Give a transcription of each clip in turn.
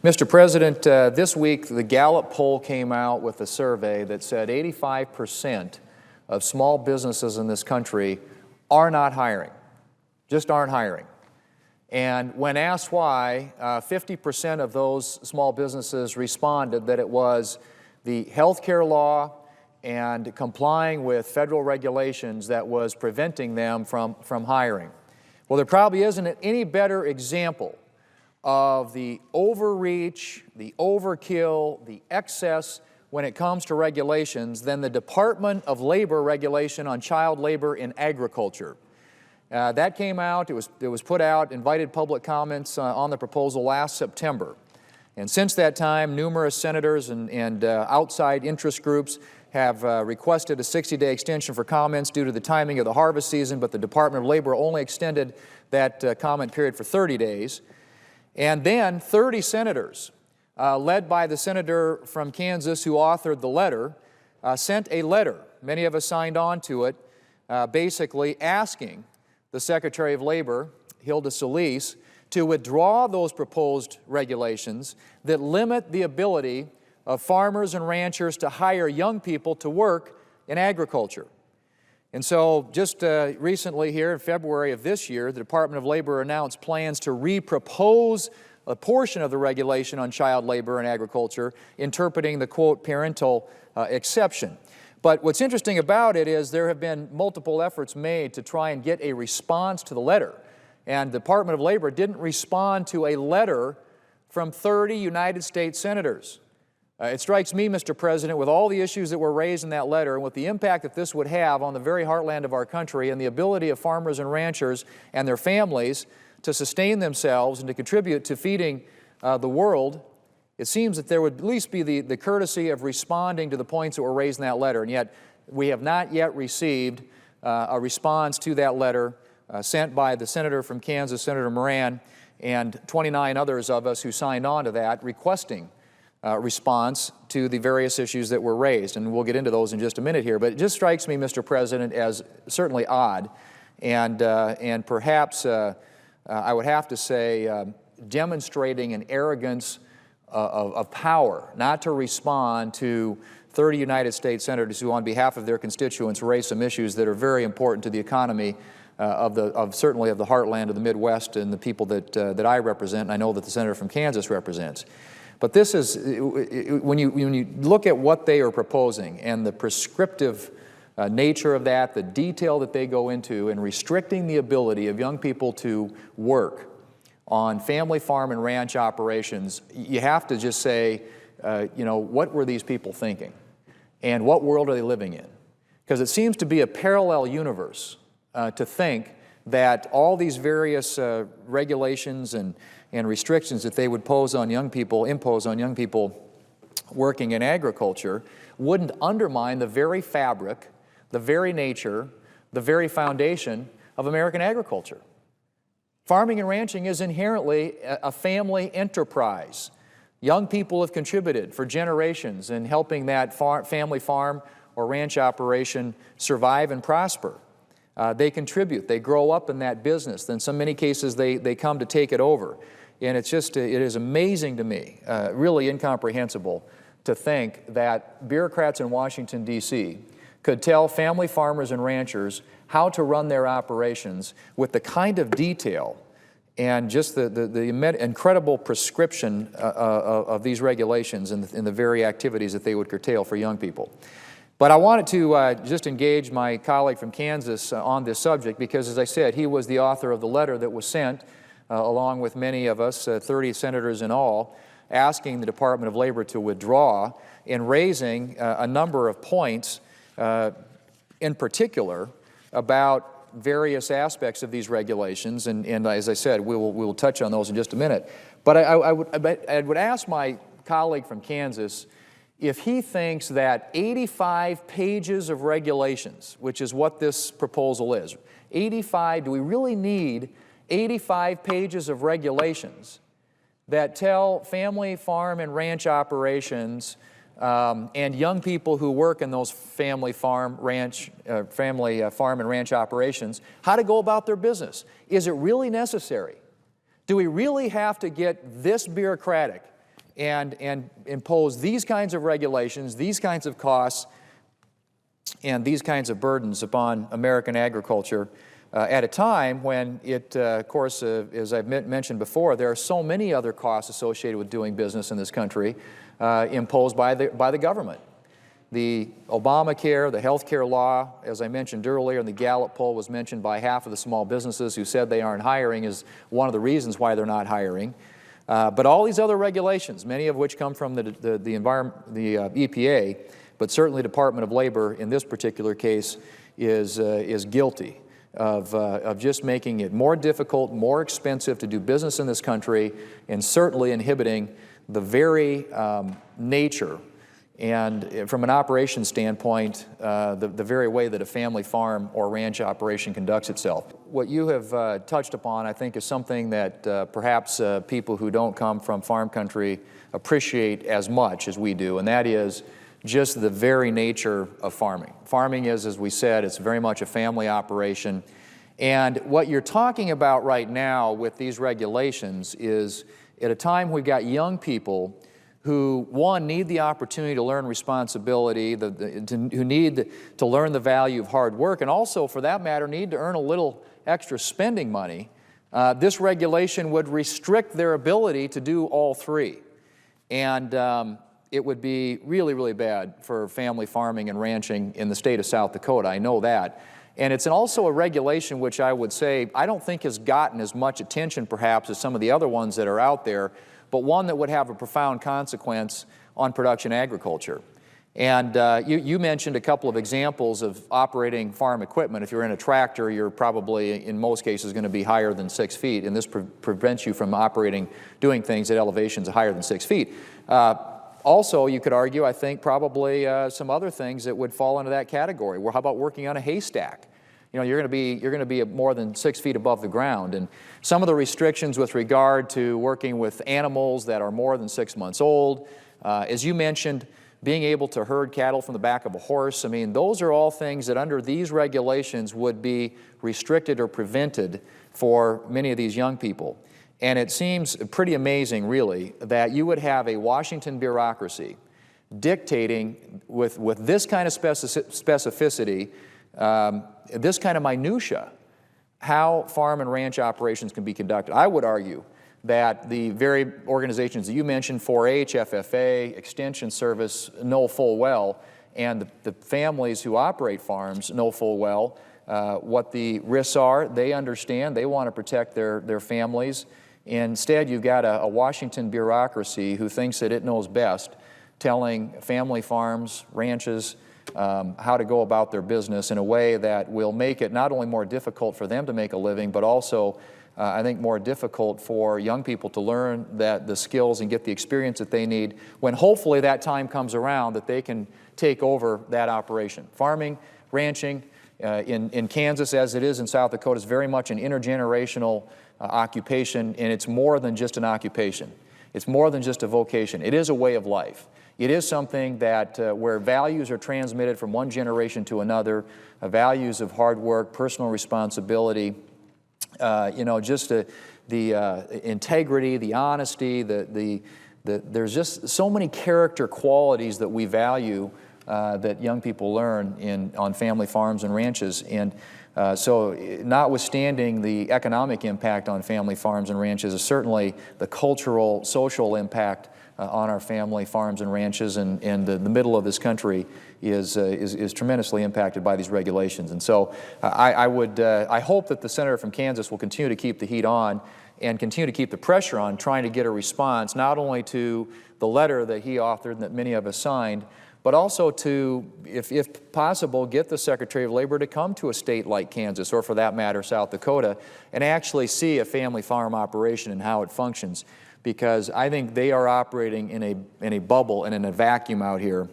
Mr. President, this week the Gallup poll came out with a survey that said 85% of small businesses in this country are not hiring, just aren't hiring. And when asked why, 50% of those small businesses responded that it was the health care law and complying with federal regulations that was preventing them from hiring. Well, there probably isn't any better example of the overreach, the overkill, the excess when it comes to regulations than the Department of Labor regulation on child labor in agriculture. That came out, it was put out, invited public comments on the proposal last September. And since that time, numerous senators and outside interest groups have requested a 60-day extension for comments due to the timing of the harvest season, but the Department of Labor only extended that comment period for 30 days. And then 30 senators, led by the senator from Kansas who authored the letter, sent a letter, many of us signed on to it, basically asking the Secretary of Labor, Hilda Solis, to withdraw those proposed regulations that limit the ability of farmers and ranchers to hire young people to work in agriculture. And so just recently here in February of this year, the Department of Labor announced plans to repropose a portion of the regulation on child labor in agriculture, interpreting the, quote, parental exception. But what's interesting about it is there have been multiple efforts made to try and get a response to the letter. And the Department of Labor didn't respond to a letter from 30 United States senators. It strikes me, Mr. President, with all the issues that were raised in that letter and with the impact that this would have on the very heartland of our country and the ability of farmers and ranchers and their families to sustain themselves and to contribute to feeding the world, it seems that there would at least be the courtesy of responding to the points that were raised in that letter. And yet, we have not yet received a response to that letter sent by the senator from Kansas, Senator Moran, and 29 others of us who signed on to that, requesting response to the various issues that were raised. And we'll get into those in just a minute here. But it just strikes me, Mr. President, as certainly odd and perhaps, I would have to say, demonstrating an arrogance of power not to respond to 30 United States senators who, on behalf of their constituents, raise some issues that are very important to the economy certainly of the heartland of the Midwest and the people that I represent, and I know that the senator from Kansas represents. But this is, when you look at what they are proposing and the prescriptive nature of that, the detail that they go into in restricting the ability of young people to work on family farm and ranch operations, you have to just say, you know, what were these people thinking? And what world are they living in? Because it seems to be a parallel universe to think that all these various regulations and restrictions that they would impose on young people working in agriculture wouldn't undermine the very fabric, the very nature, the very foundation of American agriculture. Farming and ranching is inherently a family enterprise. Young people have contributed for generations in helping that family farm or ranch operation survive and prosper. They contribute, they grow up in that business, then in many cases they come to take it over. And it's just, it is amazing to me, really incomprehensible, to think that bureaucrats in Washington, D.C. could tell family farmers and ranchers how to run their operations with the kind of detail and just the incredible prescription of these regulations and the very activities that they would curtail for young people. But I wanted to just engage my colleague from Kansas on this subject because, as I said, he was the author of the letter that was sent, along with many of us, 30 senators in all, asking the Department of Labor to withdraw and raising a number of points, in particular, about various aspects of these regulations. And as I said, we will touch on those in just a minute. But I would ask my colleague from Kansas if he thinks that 85 pages of regulations, which is what this proposal is, 85, do we really need 85 pages of regulations that tell family farm and ranch operations and young people who work in those family farm and ranch operations how to go about their business? Is it really necessary? Do we really have to get this bureaucratic and impose these kinds of regulations, these kinds of costs, and these kinds of burdens upon American agriculture at a time when it, of course, as I've mentioned before, there are so many other costs associated with doing business in this country imposed by the government. The Obamacare, the health care law, as I mentioned earlier, and the Gallup poll was mentioned by half of the small businesses who said they aren't hiring is one of the reasons why they're not hiring. But all these other regulations, many of which come from the EPA, but certainly Department of Labor in this particular case is guilty of just making it more difficult, more expensive to do business in this country, and certainly inhibiting the very nature and, from an operations standpoint, the very way that a family farm or ranch operation conducts itself. What you have touched upon, I think, is something that perhaps people who don't come from farm country appreciate as much as we do, and that is just the very nature of farming. Farming is, as we said, it's very much a family operation. And what you're talking about right now with these regulations is at a time we've got young people who, one, need the opportunity to learn responsibility, who need to learn the value of hard work, and also, for that matter, need to earn a little extra spending money. This regulation would restrict their ability to do all three. And it would be really, really bad for family farming and ranching in the state of South Dakota. I know that. And it's also a regulation which I would say I don't think has gotten as much attention perhaps as some of the other ones that are out there, but one that would have a profound consequence on production agriculture. And you mentioned a couple of examples of operating farm equipment. If you're in a tractor, you're probably, in most cases, going to be higher than 6 feet, and this prevents you from doing things at elevations higher than 6 feet. Also, you could argue, I think, probably some other things that would fall into that category. Well, how about working on a haystack? You know, you're going to be more than 6 feet above the ground, and some of the restrictions with regard to working with animals that are more than 6 months old, as you mentioned, being able to herd cattle from the back of a horse. I mean, those are all things that under these regulations would be restricted or prevented for many of these young people. And it seems pretty amazing, really, that you would have a Washington bureaucracy dictating with this kind of specificity, this kind of minutia, how farm and ranch operations can be conducted. I would argue that the very organizations that you mentioned, 4-H, FFA, Extension Service, know full well, and the families who operate farms know full well what the risks are. They understand. They want to protect their families. Instead, you've got a Washington bureaucracy who thinks that it knows best, telling family farms, ranches, how to go about their business in a way that will make it not only more difficult for them to make a living, but also, I think, more difficult for young people to learn the skills and get the experience that they need when hopefully that time comes around that they can take over that operation. Farming, ranching in Kansas, as it is in South Dakota, is very much an intergenerational occupation, and it's more than just an occupation. It's more than just a vocation. It is a way of life. It is something that where values are transmitted from one generation to another, values of hard work, personal responsibility, just the integrity, the honesty, there's just so many character qualities that we value that young people learn on family farms and ranches. And so notwithstanding the economic impact on family farms and ranches is certainly the cultural, social impact on our family farms and ranches, and the middle of this country is tremendously impacted by these regulations. And so I hope that the senator from Kansas will continue to keep the heat on and continue to keep the pressure on trying to get a response not only to the letter that he authored and that many of us signed, but also to, if possible, get the Secretary of Labor to come to a state like Kansas, or for that matter, South Dakota, and actually see a family farm operation and how it functions. Because I think they are operating in a bubble and in a vacuum out here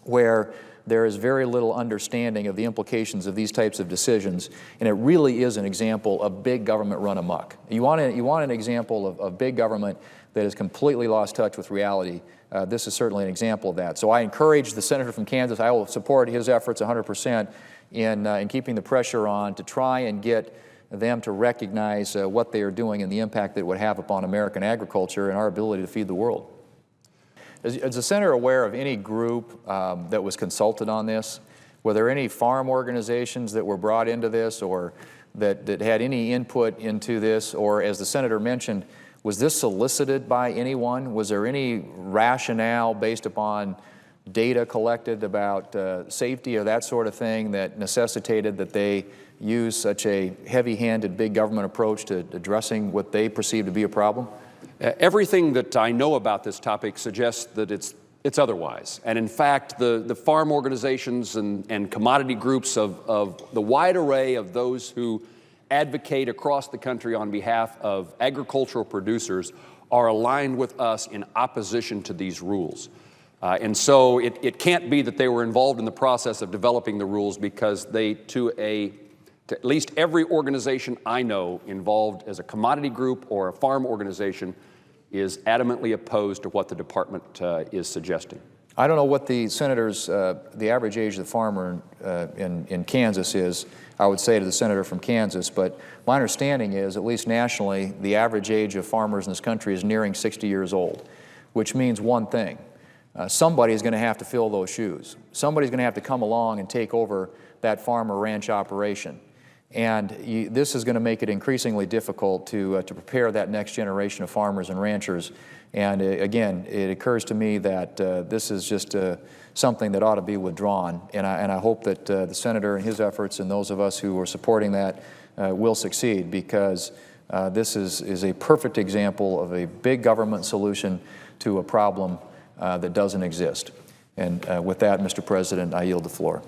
where there is very little understanding of the implications of these types of decisions, and it really is an example of big government run amok. You want an example of big government that has completely lost touch with reality. This is certainly an example of that. So I encourage the senator from Kansas. I will support his efforts 100% in keeping the pressure on to try and get them to recognize what they are doing and the impact that it would have upon American agriculture and our ability to feed the world. Is the senator aware of any group that was consulted on this? Were there any farm organizations that were brought into this or that had any input into this? Or as the senator mentioned, was this solicited by anyone? Was there any rationale based upon data collected about safety or that sort of thing that necessitated that they use such a heavy-handed big government approach to addressing what they perceive to be a problem? Everything that I know about this topic suggests that it's otherwise. And in fact, the farm organizations and commodity groups of the wide array of those who advocate across the country on behalf of agricultural producers are aligned with us in opposition to these rules. And so it can't be that they were involved in the process of developing the rules, because to at least every organization I know involved as a commodity group or a farm organization is adamantly opposed to what the department is suggesting. I don't know what the senator's, the average age of the farmer in Kansas is. I would say to the senator from Kansas, but my understanding is, at least nationally, the average age of farmers in this country is nearing 60 years old, which means one thing. Somebody is going to have to fill those shoes. Somebody's going to have to come along and take over that farm or ranch operation. And this is going to make it increasingly difficult to prepare that next generation of farmers and ranchers. And again, it occurs to me that this is just something that ought to be withdrawn. And I hope that the senator and his efforts and those of us who are supporting that will succeed, because this is a perfect example of a big government solution to a problem that doesn't exist. And with that, Mr. President, I yield the floor.